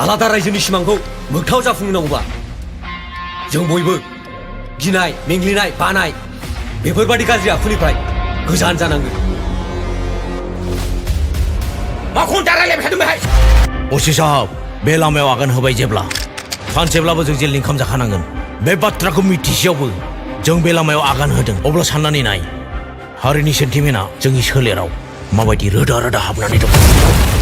आलादा रायजोनि सिमांखौ मोगथाव जाफुंहोनांगौबा जों बयबो गिनाय मेंग्लिनाय बानाय बेफोरबादि गाज्रि आखुनिफ्राय गोजान जानांगोन। माखौ दारायलायबाय थादों बेहाय? असी साहब बे लामायाव आगान होबाय जेब्ला सानसेब्लाबो जों जेलनि ओंखाम जाखानांगोन। बे बाथ्राखौ मिथिसेयावबो जों बे लामायाव आगान होदों। अब्ला साननानै नाय हारिनि सेन्टिमेन्टआ जोंनि सोलेराव माबायदि रोदा रोदा हाबनानै दं।